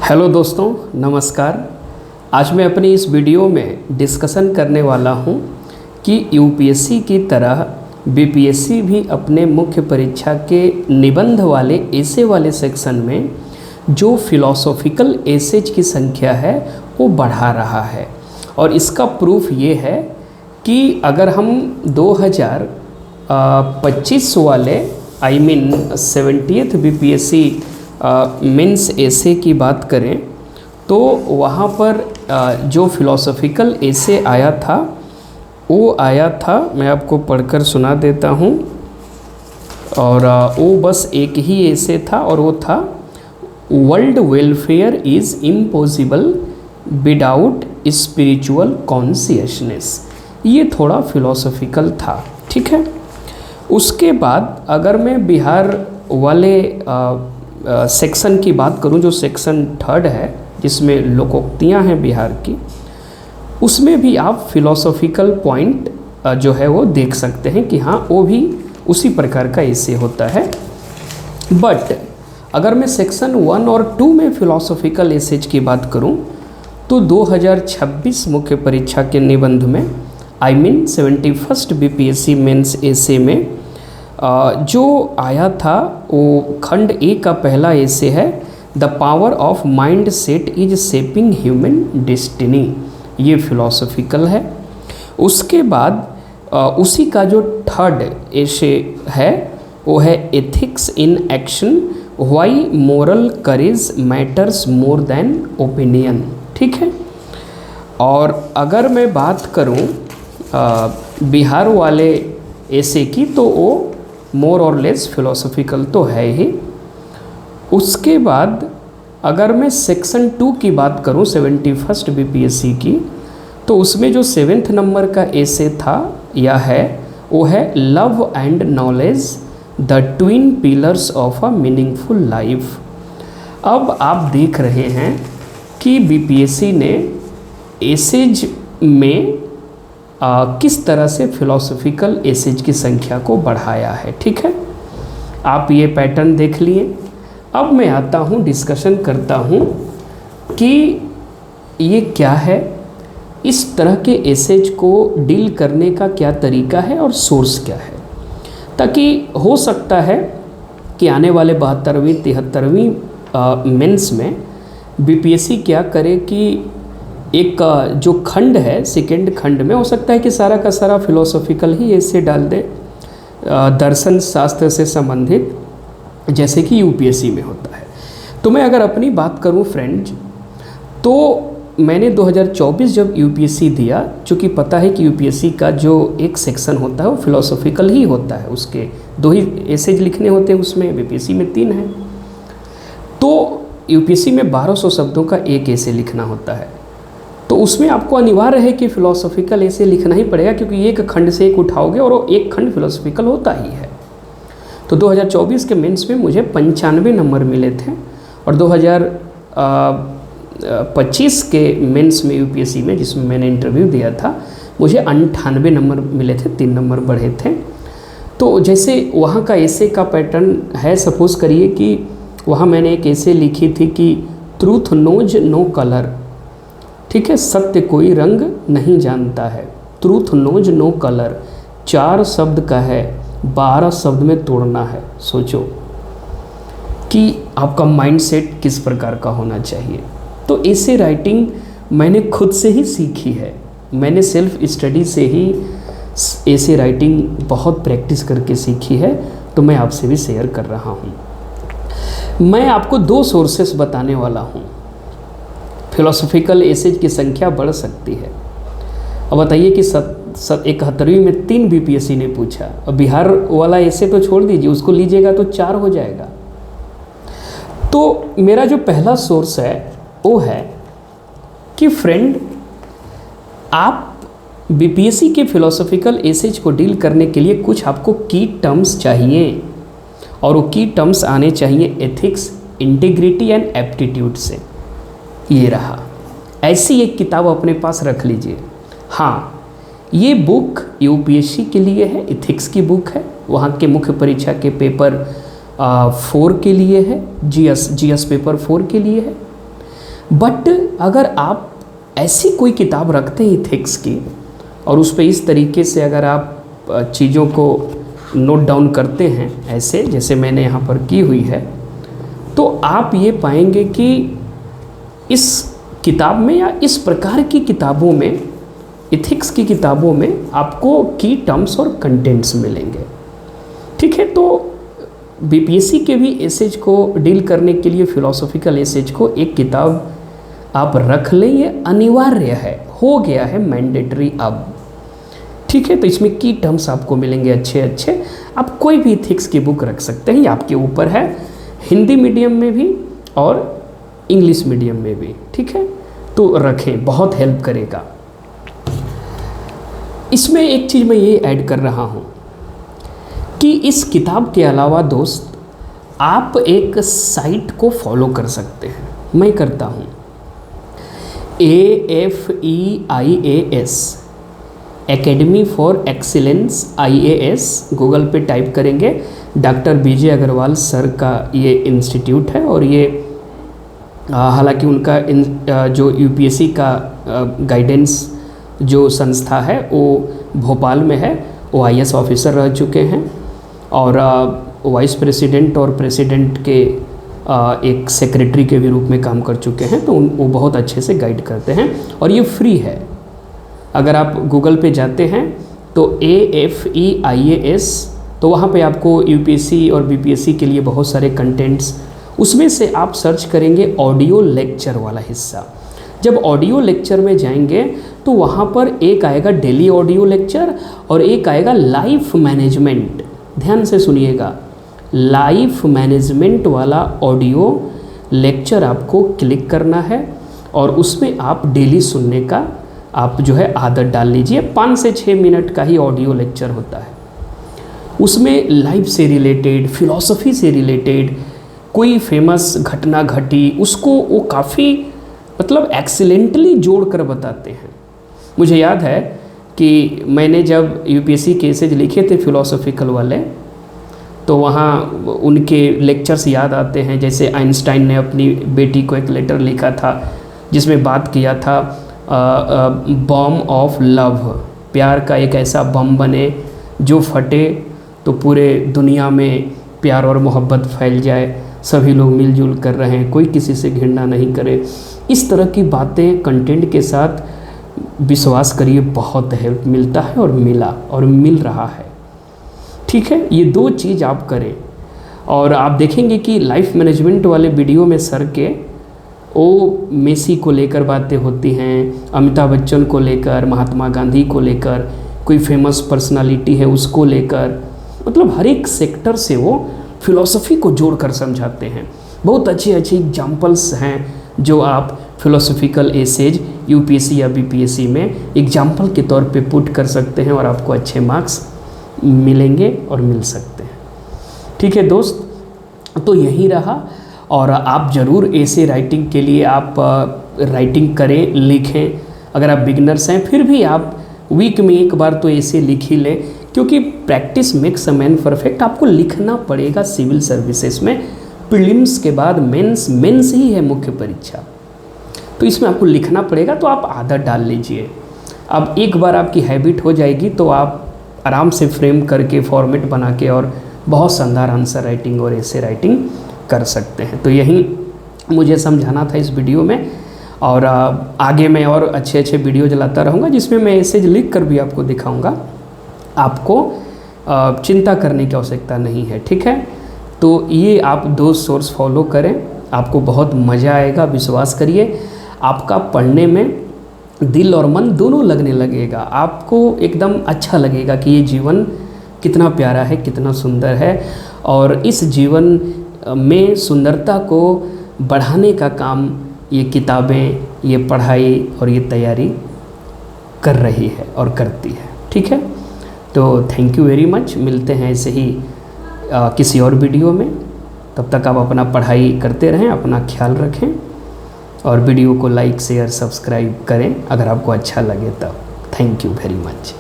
Hello दोस्तों, नमस्कार। आज मैं अपनी इस वीडियो में डिस्कशन करने वाला हूं कि यूपीएससी की तरह बीपीएससी भी अपने मुख्य परीक्षा के निबंध वाले एसे वाले सेक्शन में जो फिलॉसॉफिकल एसेज की संख्या है वो बढ़ा रहा है। और इसका प्रूफ ये है कि अगर हम 2025 वाले I mean 70th BPSC mains essay की बात करें तो वहाँ पर जो फिलॉसॉफिकल एसे आया था वो आया था, मैं आपको पढ़कर सुना देता हूँ। और वो बस एक ही एसे था और वो था world welfare is impossible without spiritual consciousness. ये थोड़ा फिलॉसॉफिकल था, ठीक है। उसके बाद अगर मैं बिहार वाले सेक्शन की बात करूं, जो सेक्शन 3 है जिसमें लोकोक्तियां हैं बिहार की, उसमें भी आप फिलॉसॉफिकल पॉइंट जो है वो देख सकते हैं कि हाँ वो भी उसी प्रकार का एसे होता है। बट अगर मैं सेक्शन 1 और 2 में फिलॉसॉफिकल एसेज की बात करूं तो 2026 मुख्य परीक्षा के निबंध में I mean 71st BPSC mains essay में जो आया था वो खंड ए का पहला एसे है, the power of mind set is shaping human destiny. ये फिलॉसॉफिकल है। उसके बाद उसी का जो 3rd एसे है वो है ethics in action, why moral courage matters more than opinion, ठीक है। और अगर मैं बात करूं बिहार वाले एसे की तो वो मोर और लेस फिलॉसॉफिकल तो है ही। उसके बाद अगर मैं सेक्शन 2 की बात करूं 71st बीपीएससी की, तो उसमें जो 7th नंबर का एसे था या है वो है love and knowledge, the twin pillars of a meaningful life. अब आप देख रहे हैं कि बीपीएससी ने एसेज में किस तरह से फिलॉसॉफिकल एसेज की संख्या को बढ़ाया है, ठीक है। आप ये पैटर्न देख लिए। अब मैं आता हूँ, डिस्कशन करता हूँ कि ये क्या है, इस तरह के एसेज को डील करने का क्या तरीका है और सोर्स क्या है, ताकि हो सकता है कि आने वाले 72वीं 73वीं मेंस में बीपीएससी क्या करे कि एक जो खंड है सेकेंड खंड में हो सकता है कि सारा का सारा फिलॉसॉफिकल ही ऐसे डाल दे, दर्शन शास्त्र से संबंधित, जैसे कि यूपीएससी में होता है। तो मैं अगर अपनी बात करूं फ्रेंड्स, तो मैंने 2024 जब यूपीएससी दिया, चूँकि पता है कि यूपीएससी का जो एक सेक्शन होता है वो फिलॉसॉफिकल ही होता है, उसके 2 ही एसेज लिखने होते हैं, उसमें बीपीएससी में 3 है। तो यूपीएससी में 1200 शब्दों का एक एसे लिखना होता है, तो उसमें आपको अनिवार्य है कि फिलॉसॉफिकल ऐसे लिखना ही पड़ेगा, क्योंकि एक खंड से एक उठाओगे और वो एक खंड फिलॉसॉफिकल होता ही है। तो 2024 के मेंस में मुझे 95 नंबर मिले थे और 2025 के मेंस में यूपीएससी में, जिसमें मैंने इंटरव्यू दिया था, मुझे 98 नंबर मिले थे, 3 नंबर बढ़े थे। तो जैसे वहाँ का ऐसे का पैटर्न है, सपोज करिए कि वहाँ मैंने एक ऐसे लिखी थी कि ट्रूथ नोज नो कलर, ठीक है, सत्य कोई रंग नहीं जानता है, ट्रूथ नोज नो कलर, 4 शब्द का है, 12 शब्द में तोड़ना है। सोचो कि आपका माइंडसेट किस प्रकार का होना चाहिए। तो ऐसे राइटिंग मैंने खुद से ही सीखी है, मैंने सेल्फ स्टडी से ही ऐसे राइटिंग बहुत प्रैक्टिस करके सीखी है, तो मैं आपसे भी शेयर कर रहा हूँ। मैं आपको 2 सोर्सेस बताने वाला हूँ। फिलॉसॉफिकल एसेज की संख्या बढ़ सकती है। अब बताइए कि 71वीं में 3 बीपीएससी ने पूछा, और बिहार वाला एसे तो छोड़ दीजिए, उसको लीजिएगा तो 4 हो जाएगा। तो मेरा जो पहला सोर्स है वो है कि फ्रेंड, आप बीपीएससी के फिलॉसॉफिकल एसेज को डील करने के लिए कुछ आपको की टर्म्स चाहिए, और वो की टर्म्स आने चाहिए एथिक्स, इंटीग्रिटी एंड एप्टीट्यूड से। ये रहा, ऐसी एक किताब अपने पास रख लीजिए। हाँ, ये बुक यूपीएससी के लिए है, एथिक्स की बुक है, वहाँ के मुख्य परीक्षा के पेपर 4 के लिए है, जीएस पेपर 4 के लिए है। बट अगर आप ऐसी कोई किताब रखते हैं इथिक्स की और उस पर इस तरीके से अगर आप चीज़ों को नोट डाउन करते हैं ऐसे जैसे मैंने यहाँ पर की हुई है, तो आप ये पाएंगे कि इस किताब में या इस प्रकार की किताबों में, इथिक्स की किताबों में आपको की टर्म्स और कंटेंट्स मिलेंगे। ठीक है, तो बीपीएससी के भी एसेज को डील करने के लिए फिलोसॉफिकल एसेज को एक किताब आप रख लें, ये अनिवार्य है, हो गया है मैंडेटरी अब। ठीक है, तो इसमें की टर्म्स आपको मिलेंगे अच्छे अच्छे। आप कोई भी इथिक्स की बुक रख सकते हैं, ये आपके ऊपर है, हिंदी मीडियम में भी और इंग्लिश मीडियम में भी। ठीक है, तो रखें, बहुत हेल्प करेगा। इसमें एक चीज़ मैं ये ऐड कर रहा हूँ कि इस किताब के अलावा दोस्त आप एक साइट को फॉलो कर सकते हैं, मैं करता हूँ, AFEIAS, academy for excellence IAS, Google पे टाइप करेंगे, डॉक्टर BJ अग्रवाल सर का ये इंस्टीट्यूट है। और ये हालांकि उनका जो UPSC का गाइडेंस जो संस्था है वो भोपाल में है, वो IAS ऑफिसर रह चुके हैं और वाइस प्रेसिडेंट और प्रेसिडेंट के एक सेक्रेटरी के भी रूप में काम कर चुके हैं। तो वो बहुत अच्छे से गाइड करते हैं और ये फ्री है। अगर आप गूगल पे जाते हैं तो AFEIAS, तो वहाँ पे आपको UPSC और BPSC के लिए बहुत सारे कंटेंट्स, उसमें से आप सर्च करेंगे ऑडियो लेक्चर वाला हिस्सा। जब ऑडियो लेक्चर में जाएंगे तो वहाँ पर एक आएगा डेली ऑडियो लेक्चर और एक आएगा लाइफ मैनेजमेंट। ध्यान से सुनिएगा, लाइफ मैनेजमेंट वाला ऑडियो लेक्चर आपको क्लिक करना है और उसमें आप डेली सुनने का आप जो है आदत डाल लीजिए। 5 से 6 मिनट का ही ऑडियो लेक्चर होता है। उसमें लाइफ से रिलेटेड, फिलॉसफी से रिलेटेड कोई फेमस घटना घटी, उसको वो काफ़ी मतलब एक्सीलेंटली जोड़ कर बताते हैं। मुझे याद है कि मैंने जब UPSC केसेज लिखे थे फिलोसॉफिकल वाले, तो वहाँ उनके लेक्चर्स याद आते हैं। जैसे आइंस्टाइन ने अपनी बेटी को एक लेटर लिखा था जिसमें बात किया था बॉम्ब ऑफ लव, प्यार का एक ऐसा बम बने जो फटे तो पूरे दुनिया में प्यार और मोहब्बत फैल जाए, सभी लोग मिलजुल कर रहे हैं, कोई किसी से घृणा नहीं करे। इस तरह की बातें कंटेंट के साथ, विश्वास करिए बहुत हेल्प मिलता है और मिला और मिल रहा है। ठीक है, ये 2 चीज़ आप करें और आप देखेंगे कि लाइफ मैनेजमेंट वाले वीडियो में सर के वो मेसी को लेकर बातें होती हैं, अमिताभ बच्चन को लेकर, महात्मा गांधी को लेकर, कोई फेमस पर्सनालिटी है उसको लेकर, मतलब हर एक सेक्टर से वो फिलॉसफी को जोड़कर समझाते हैं। बहुत अच्छे अच्छे एग्जाम्पल्स हैं जो आप फिलोसॉफिकल एसेज UPSC या BPSC में एग्जाम्पल के तौर पे पुट कर सकते हैं और आपको अच्छे मार्क्स मिलेंगे और मिल सकते हैं। ठीक है दोस्त, तो यही रहा। और आप ज़रूर ऐसे राइटिंग के लिए आप राइटिंग करें, लिखें। अगर आप बिगनर्स हैं फिर भी आप वीक में एक बार तो ऐसे लिख ही लें, क्योंकि practice makes a man perfect. आपको लिखना पड़ेगा सिविल सर्विसेज में, प्रीलिम्स के बाद मेंस ही है मुख्य परीक्षा, तो इसमें आपको लिखना पड़ेगा। तो आप आदत डाल लीजिए। अब एक बार आपकी हैबिट हो जाएगी तो आप आराम से फ्रेम करके फॉर्मेट बना के और बहुत शानदार आंसर राइटिंग और ऐसे राइटिंग कर सकते हैं। तो यही मुझे समझाना था इस वीडियो में। और आगे मैं और अच्छे अच्छे वीडियो चलाता रहूँगा जिसमें मैं ऐसे लिख कर भी आपको दिखाऊँगा। आपको चिंता करने की आवश्यकता नहीं है। ठीक है, तो ये आप 2 सोर्स फॉलो करें, आपको बहुत मज़ा आएगा। विश्वास करिए, आपका पढ़ने में दिल और मन दोनों लगने लगेगा। आपको एकदम अच्छा लगेगा कि ये जीवन कितना प्यारा है, कितना सुंदर है, और इस जीवन में सुंदरता को बढ़ाने का काम ये किताबें, ये पढ़ाई और ये तैयारी कर रही है और करती है। ठीक है, तो थैंक यू वेरी मच। मिलते हैं ऐसे ही किसी और वीडियो में। तब तक आप अपना पढ़ाई करते रहें, अपना ख्याल रखें और वीडियो को लाइक, शेयर, सब्सक्राइब करें अगर आपको अच्छा लगे तब। Thank you very much.